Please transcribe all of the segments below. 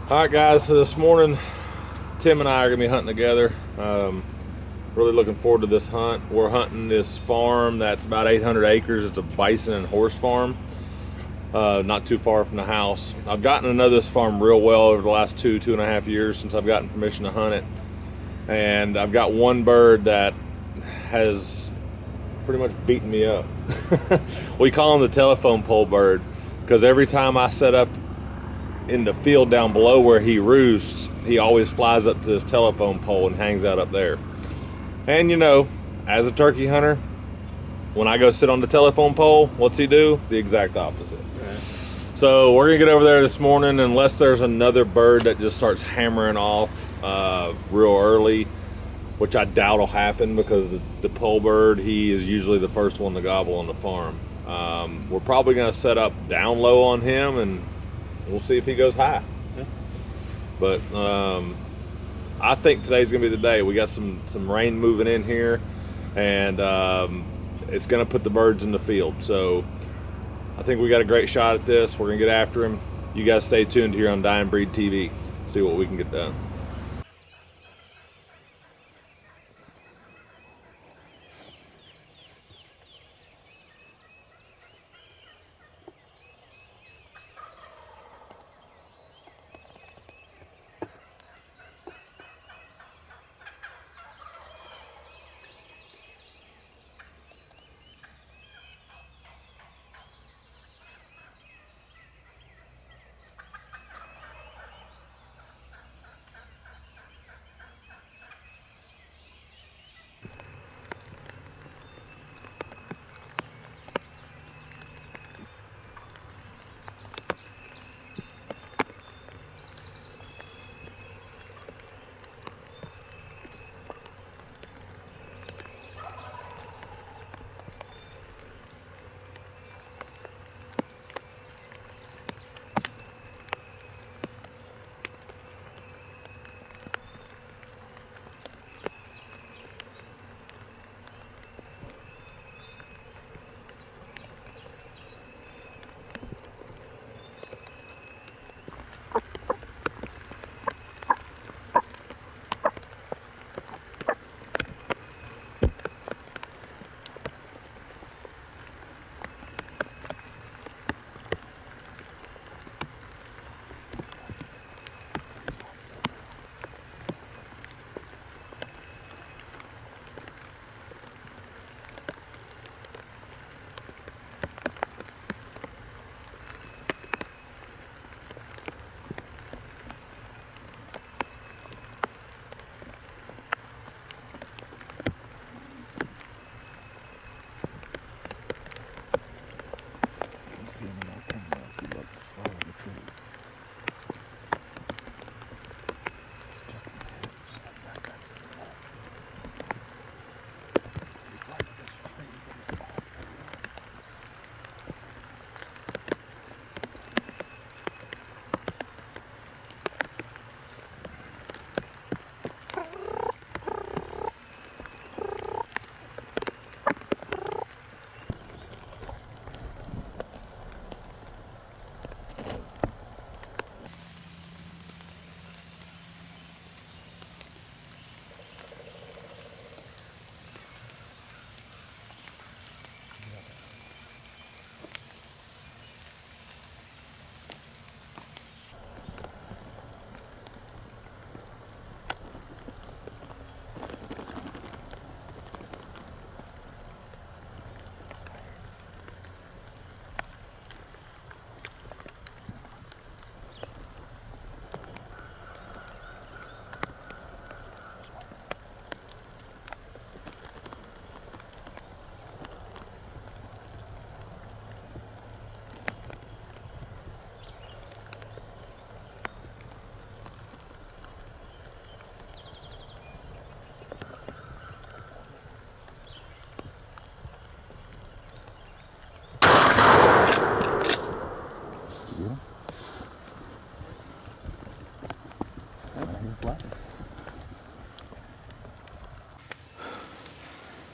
All right, guys. So this morning, Tim and I are gonna be hunting together. Really looking forward to this hunt. We're hunting this farm that's about 800 acres. It's a bison and horse farm, not too far from the house. I've gotten to know this farm real well over the last two and a half years since I've gotten permission to hunt it. And I've got one bird that has pretty much beaten me up. We call him the telephone pole bird because every time I set up in the field down below where he roosts, he always flies up to this telephone pole and hangs out up there. And you know, as a turkey hunter, when I go sit on the telephone pole, what's he do? The exact opposite. Right. So we're gonna get over there this morning, unless there's another bird that just starts hammering off real early, which I doubt will happen because the pole bird, he is usually the first one to gobble on the farm. We're probably gonna set up down low on him and we'll see if he goes high. Yeah. But I think today's gonna be the day. We got some rain moving in here, and it's gonna put the birds in the field. So I think we got a great shot at this. We're gonna get after him. You guys stay tuned here on Dying Breed TV. See what we can get done.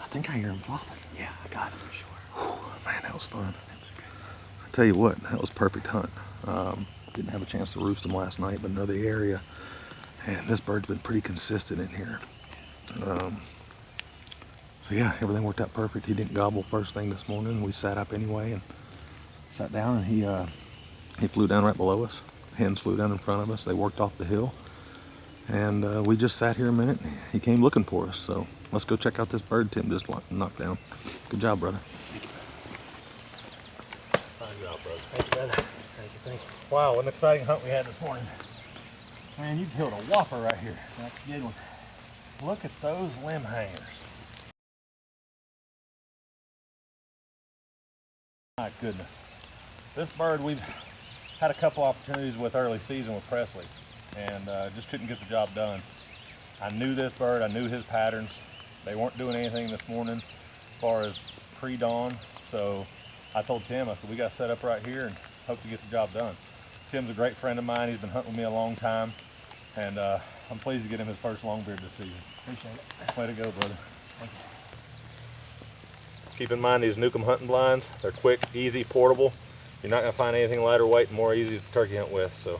I think I hear him flying. Yeah, I got him for sure. Whew, man, that was fun. That was good. I tell you what, that was a perfect hunt. Didn't have a chance to roost them last night, but know the area. And this bird's been pretty consistent in here. So yeah, everything worked out perfect. He didn't gobble first thing this morning. We sat up anyway and sat down, and he flew down right below us. Hens flew down in front of us. They worked off the hill. And we just sat here a minute. He came looking for us. So let's go check out this bird Tim just knocked down. Good job, brother. Fine job, brother. Thank you, brother. Thank you. Wow, what an exciting hunt we had this morning. Man, you killed a whopper right here. That's a good one. Look at those limb hangers. My goodness. This bird we've had a couple opportunities with early season with Presley, and just couldn't get the job done. I knew this bird, I knew his patterns. They weren't doing anything this morning as far as pre-dawn, so I told Tim, I said, we got to set up right here and hope to get the job done. Tim's a great friend of mine. He's been hunting with me a long time, and I'm pleased to get him his first longbeard this season. Appreciate it. Way to go, brother. Thank you. Keep in mind these Nukem hunting blinds. They're quick, easy, portable. You're not going to find anything lighter weight and more easy to turkey hunt with, so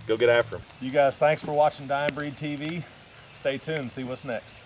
go get after them. You guys, thanks for watching Dying Breed TV. Stay tuned, see what's next.